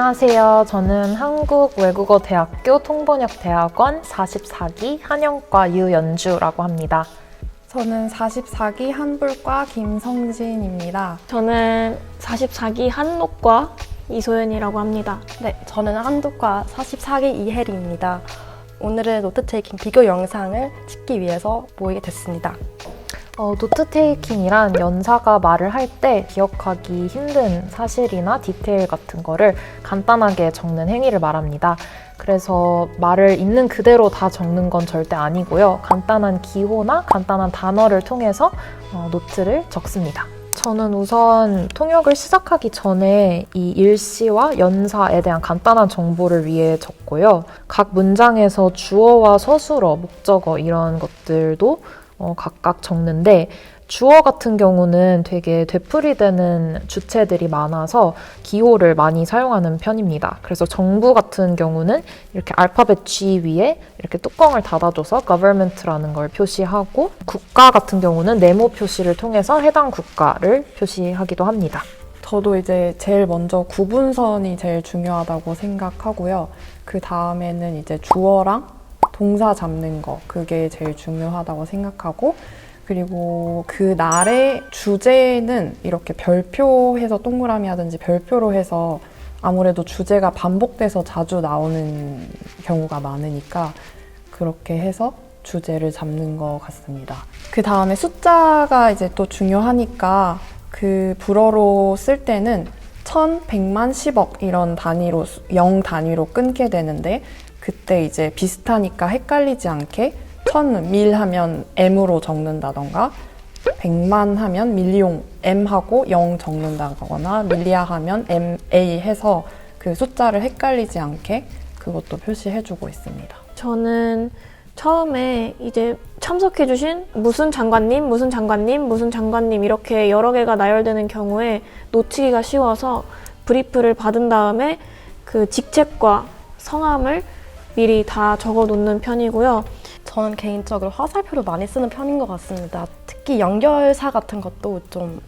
안녕하세요. 저는 한국외국어대학교 통번역대학원 44기 한영과 유연주라고 합니다. 저는 44기 한불과 김성진입니다. 저는 44기 한록과 이소연이라고 합니다. 네, 저는 한독과 44기 이혜리입니다. 오늘은 노트테이킹 비교 영상을 찍기 위해서 모이게 됐습니다. 노트테이킹이란 연사가 말을 할 때 기억하기 힘든 사실이나 디테일 같은 거를 간단하게 적는 행위를 말합니다. 그래서 말을 있는 그대로 다 적는 건 절대 아니고요. 간단한 기호나 간단한 단어를 통해서 노트를 적습니다. 저는 우선 통역을 시작하기 전에 이 일시와 연사에 대한 간단한 정보를 위해 적고요. 각 문장에서 주어와 서술어, 목적어 이런 것들도 각각 적는데 주어 같은 경우는 되게 되풀이되는 주체들이 많아서 기호를 많이 사용하는 편입니다. 그래서 정부 같은 경우는 이렇게 알파벳 G 위에 이렇게 뚜껑을 닫아줘서 government라는 걸 표시하고 국가 같은 경우는 네모 표시를 통해서 해당 국가를 표시하기도 합니다. 저도 이제 제일 먼저 구분선이 제일 중요하다고 생각하고요. 그 다음에는 이제 주어랑 동사 잡는 거, 그게 제일 중요하다고 생각하고, 그리고 그 날의 주제는 이렇게 별표해서 동그라미 하든지 별표로 해서 아무래도 주제가 반복돼서 자주 나오는 경우가 많으니까 그렇게 해서 주제를 잡는 것 같습니다. 그 다음에 숫자가 이제 또 중요하니까 그 불어로 쓸 때는 1000, 100만, 10억 이런 단위로, 0 단위로 끊게 되는데 그때 이제 비슷하니까 헷갈리지 않게 1000 밀 하면 M으로 적는다던가 100만 하면 밀리용 M하고 0 적는다거나 밀리아 하면 MA 해서 그 숫자를 헷갈리지 않게 그것도 표시해주고 있습니다. 저는 처음에 이제 참석해주신 무슨 장관님, 무슨 장관님, 무슨 장관님 이렇게 여러 개가 나열되는 경우에 놓치기가 쉬워서 브리프를 받은 다음에 그 직책과 성함을 미리 다 적어 놓는 편이고요. 저는 개인적으로 화살표를 많이 쓰는 편인 것 같습니다. 특히 연결사 같은 것도 좀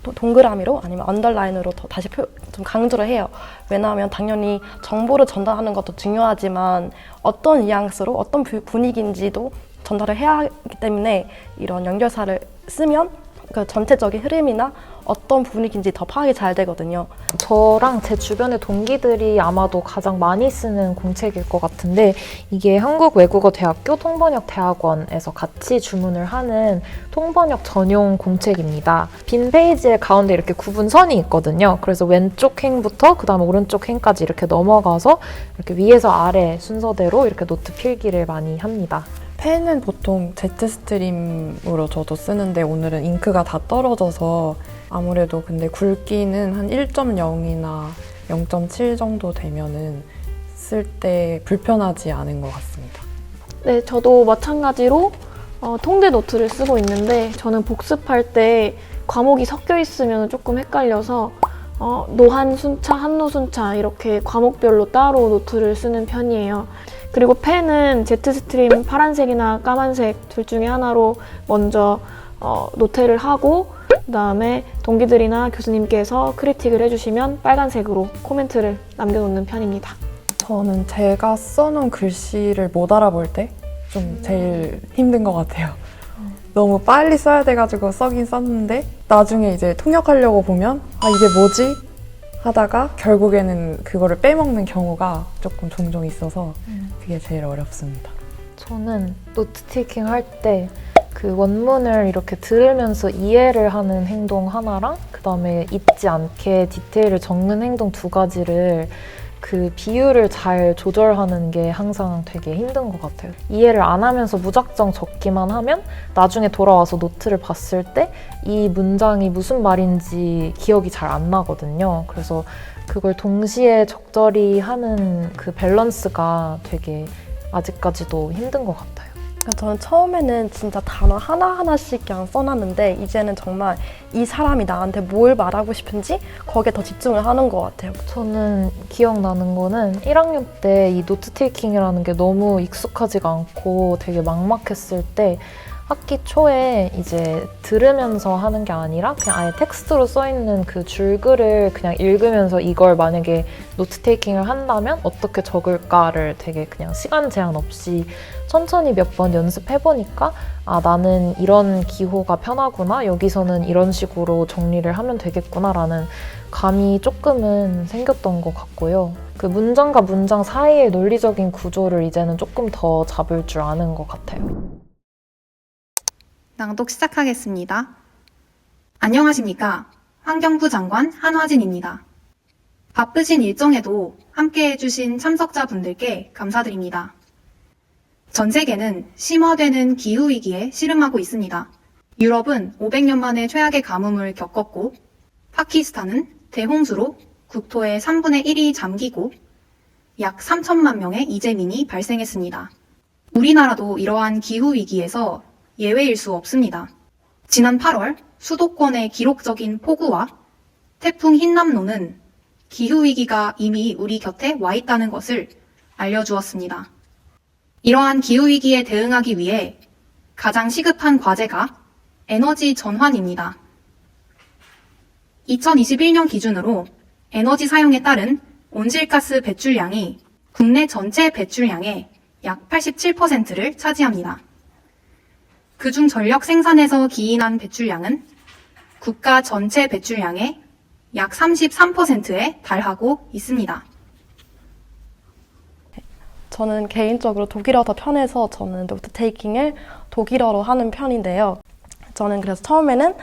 동그라미로 아니면 언더라인으로 더 다시 좀 강조를 해요. 왜냐하면 당연히 정보를 전달하는 것도 중요하지만 어떤 뉘앙스로 어떤 분위기인지도 전달을 해야 하기 때문에 이런 연결사를 쓰면 그 전체적인 흐름이나 어떤 분위기인지 더 파악이 잘 되거든요. 저랑 제 주변의 동기들이 아마도 가장 많이 쓰는 공책일 것 같은데 이게 한국외국어대학교 통번역대학원에서 같이 주문을 하는 통번역 전용 공책입니다. 빈 페이지의 가운데 이렇게 구분선이 있거든요. 그래서 왼쪽 행부터 그 다음에 오른쪽 행까지 이렇게 넘어가서 이렇게 위에서 아래 순서대로 이렇게 노트 필기를 많이 합니다. 펜은 보통 제트스트림으로 저도 쓰는데 오늘은 잉크가 다 떨어져서 아무래도 근데 굵기는 한 1.0이나 0.7 정도 되면은 쓸 때 불편하지 않은 것 같습니다. 네, 저도 마찬가지로 통대 노트를 쓰고 있는데 저는 복습할 때 과목이 섞여 있으면 조금 헷갈려서 노한 순차, 한노 순차 이렇게 과목별로 따로 노트를 쓰는 편이에요. 그리고 펜은 제트스트림 파란색이나 까만색 둘 중에 하나로 먼저 노트를 하고 그다음에 동기들이나 교수님께서 크리틱을 해주시면 빨간색으로 코멘트를 남겨놓는 편입니다. 저는 제가 써놓은 글씨를 못 알아볼 때 좀 제일 힘든 것 같아요. 너무 빨리 써야 돼가지고 써긴 썼는데 나중에 이제 통역하려고 보면 아 이게 뭐지? 하다가 결국에는 그거를 빼먹는 경우가 조금 종종 있어서 그게 제일 어렵습니다. 저는 노트 테이킹 할 때 그 원문을 이렇게 들으면서 이해를 하는 행동 하나랑 그 다음에 잊지 않게 디테일을 적는 행동 두 가지를 그 비율을 잘 조절하는 게 항상 되게 힘든 것 같아요. 이해를 안 하면서 무작정 적기만 하면 나중에 돌아와서 노트를 봤을 때 이 문장이 무슨 말인지 기억이 잘 안 나거든요. 그래서 그걸 동시에 적절히 하는 그 밸런스가 되게 아직까지도 힘든 것 같아요. 저는 처음에는 진짜 단어 하나하나씩 그냥 써놨는데 이제는 정말 이 사람이 나한테 뭘 말하고 싶은지 거기에 더 집중을 하는 것 같아요. 저는 기억나는 거는 1학년 때 이 노트 테이킹이라는 게 너무 익숙하지가 않고 되게 막막했을 때 학기 초에 이제 들으면서 하는 게 아니라 그냥 아예 텍스트로 써있는 그 줄글을 그냥 읽으면서 이걸 만약에 노트 테이킹을 한다면 어떻게 적을까를 되게 그냥 시간 제한 없이 천천히 몇 번 연습해보니까 아, 나는 이런 기호가 편하구나. 여기서는 이런 식으로 정리를 하면 되겠구나라는 감이 조금은 생겼던 것 같고요. 그 문장과 문장 사이의 논리적인 구조를 이제는 조금 더 잡을 줄 아는 것 같아요. 낭독 시작하겠습니다. 안녕하십니까. 환경부 장관 한화진입니다. 바쁘신 일정에도 함께 해주신 참석자분들께 감사드립니다. 전 세계는 심화되는 기후위기에 씨름하고 있습니다. 유럽은 500년 만에 최악의 가뭄을 겪었고, 파키스탄은 대홍수로 국토의 3분의 1이 잠기고 약 3천만 명의 이재민이 발생했습니다. 우리나라도 이러한 기후위기에서 예외일 수 없습니다. 지난 8월 수도권의 기록적인 폭우와 태풍 흰남노는 기후위기가 이미 우리 곁에 와 있다는 것을 알려주었습니다. 이러한 기후위기에 대응하기 위해 가장 시급한 과제가 에너지 전환입니다. 2021년 기준으로 에너지 사용에 따른 온실가스 배출량이 국내 전체 배출량의 약 87%를 차지합니다. 그중 전력 생산에서 기인한 배출량은 국가 전체 배출량의 약 33%에 달하고 있습니다. 저는 개인적으로 독일어 더 편해서 저는 노트 테이킹을 독일어로 하는 편인데요. 저는 그래서 처음에는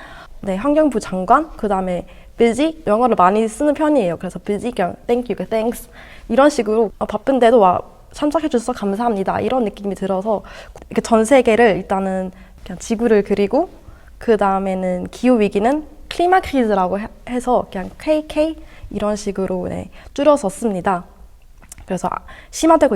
환경부 장관, 그 다음에 busy, 영어를 많이 쓰는 편이에요. 그래서 busy, thank you, thanks 이런 식으로 바쁜데도 참석해 주셔서 감사합니다. 이런 느낌이 들어서 이렇게 전 세계를 일단은 그냥 지구를 그리고 그 다음에는 기후위기는 클리마 크리즈라고 해서 그냥 KK 이런 식으로 줄여서 씁니다. 그래서 심화되고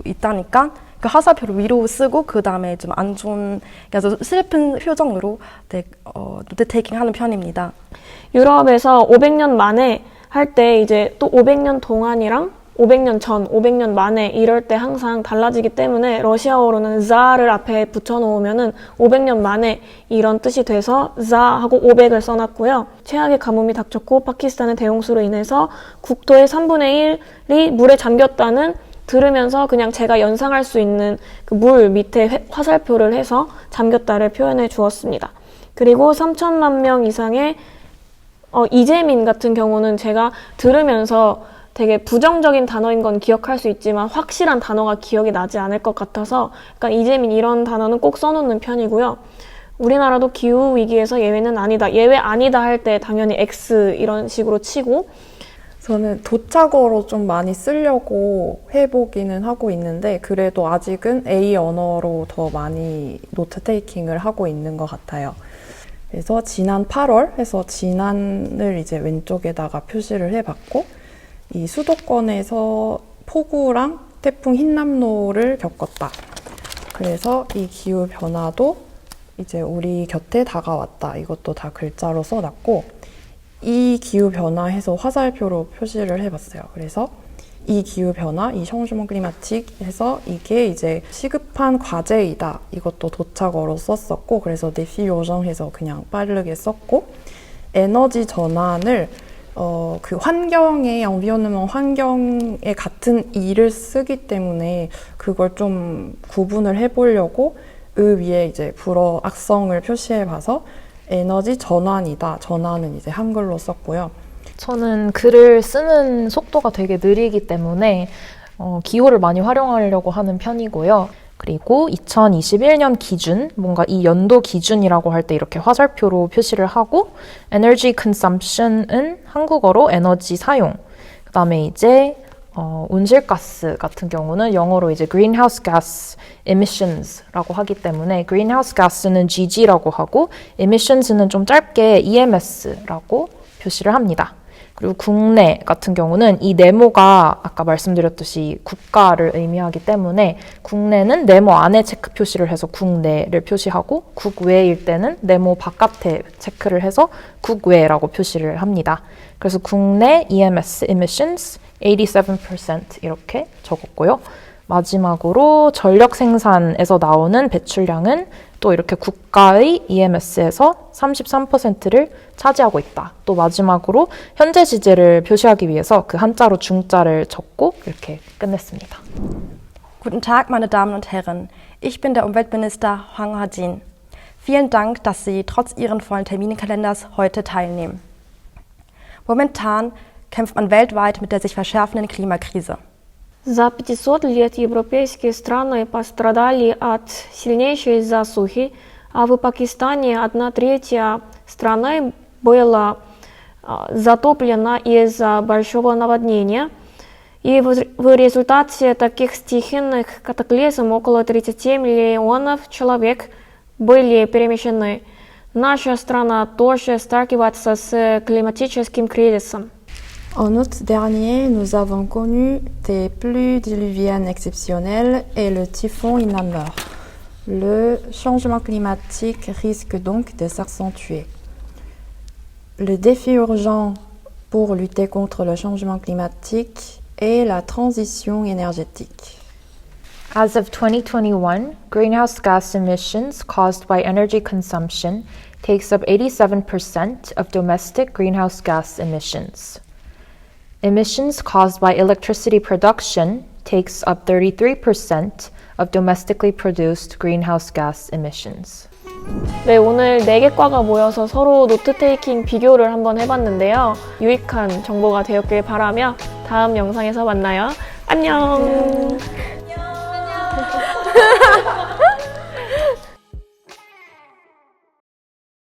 있다니까 그 화살표를 위로 쓰고 그 다음에 좀 안 좋은, 그래서 슬픈 표정으로 노트 테이킹 하는 편입니다. 유럽에서 500년 만에 할 때 이제 또 500년 동안이랑 500년 전, 500년 만에 이럴 때 항상 달라지기 때문에 러시아어로는 자를 앞에 붙여놓으면은 500년 만에 이런 뜻이 돼서 자하고 500을 써놨고요. 최악의 가뭄이 닥쳤고 파키스탄의 대홍수로 인해서 국토의 3분의 1이 물에 잠겼다는 들으면서 그냥 제가 연상할 수 있는 그 물 밑에 화살표를 해서 잠겼다를 표현해 주었습니다. 그리고 3천만 명 이상의 이재민 같은 경우는 제가 들으면서 되게 부정적인 단어인 건 기억할 수 있지만 확실한 단어가 기억이 나지 않을 것 같아서 약간 이재민 이런 단어는 꼭 써놓는 편이고요. 우리나라도 기후위기에서 예외는 아니다. 예외 아니다 할 때 당연히 X 이런 식으로 치고 저는 도착어로 좀 많이 쓰려고 해보기는 하고 있는데 그래도 아직은 A 언어로 더 많이 노트 테이킹을 하고 있는 것 같아요. 그래서 지난 8월 해서 지난을 이제 왼쪽에다가 표시를 해봤고 이 수도권에서 폭우랑 태풍 흰남노를 겪었다. 그래서 이 기후 변화도 이제 우리 곁에 다가왔다. 이것도 다 글자로 써놨고 이 기후 변화해서 화살표로 표시를 해봤어요. 그래서 이 기후 변화, 이 changement climatique 해서 이게 이제 시급한 과제이다. 이것도 도착어로 썼었고 그래서 défi urgent 해서 그냥 빠르게 썼고 에너지 전환을 그 환경에, environnement 환경에 같은 일을 쓰기 때문에 그걸 좀 구분을 해보려고 위에 이제 불어 악성을 표시해봐서 에너지 전환이다. 전환은 이제 한글로 썼고요. 저는 글을 쓰는 속도가 되게 느리기 때문에 기호를 많이 활용하려고 하는 편이고요. 그리고 2021년 기준, 뭔가 이 연도 기준이라고 할 때 이렇게 화살표로 표시를 하고 energy consumption은 한국어로 에너지 사용, 그 다음에 이제 온실가스 같은 경우는 영어로 이제 greenhouse gas emissions라고 하기 때문에 greenhouse gas는 GG라고 하고 emissions는 좀 짧게 EMS라고 표시를 합니다. 그리고 국내 같은 경우는 이 네모가 아까 말씀드렸듯이 국가를 의미하기 때문에 국내는 네모 안에 체크 표시를 해서 국내를 표시하고 국외일 때는 네모 바깥에 체크를 해서 국외라고 표시를 합니다. 그래서 국내 EMS emissions 87% 이렇게 적었고요. 마지막으로 전력 생산에서 나오는 배출량은 또 이렇게 국가의 EMS에서 33%를 차지하고 있다. 또 마지막으로 현재 시제를 표시하기 위해서 그 한자로 중자를 적고 이렇게 끝냈습니다. Guten Tag, meine Damen und Herren. Ich bin der Umweltminister Hwang Ha-jin. Vielen Dank, dass Sie trotz Ihren vollen Terminkalenders heute teilnehmen. Momentan kämpft man weltweit mit der sich verschärfenden Klimakrise. За 500 лет европейские страны пострадали от сильнейшей засухи, а в Пакистане 1/3 страны была затоплена из-за большого наводнения. И в результате таких стихийных катаклизмов около 30 миллионов человек были перемещены. Наша страна тоже сталкивается с климатическим кризисом. En août dernier, nous avons connu des pluies diluviennes exceptionnelles et le typhon Inamur. Le changement climatique risque donc de s'accentuer. Le défi urgent pour lutter contre le changement climatique est la transition énergétique. As of 2021, greenhouse gas emissions caused by energy consumption takes up 87% of domestic greenhouse gas emissions. Emissions caused by electricity production takes up 33% of domestically produced greenhouse gas emissions. 네, 오늘 4개 과가 모여서 서로 노트 테이킹 비교를 한번 해봤는데요. 유익한 정보가 되었길 바라며 다음 영상에서 만나요. 안녕!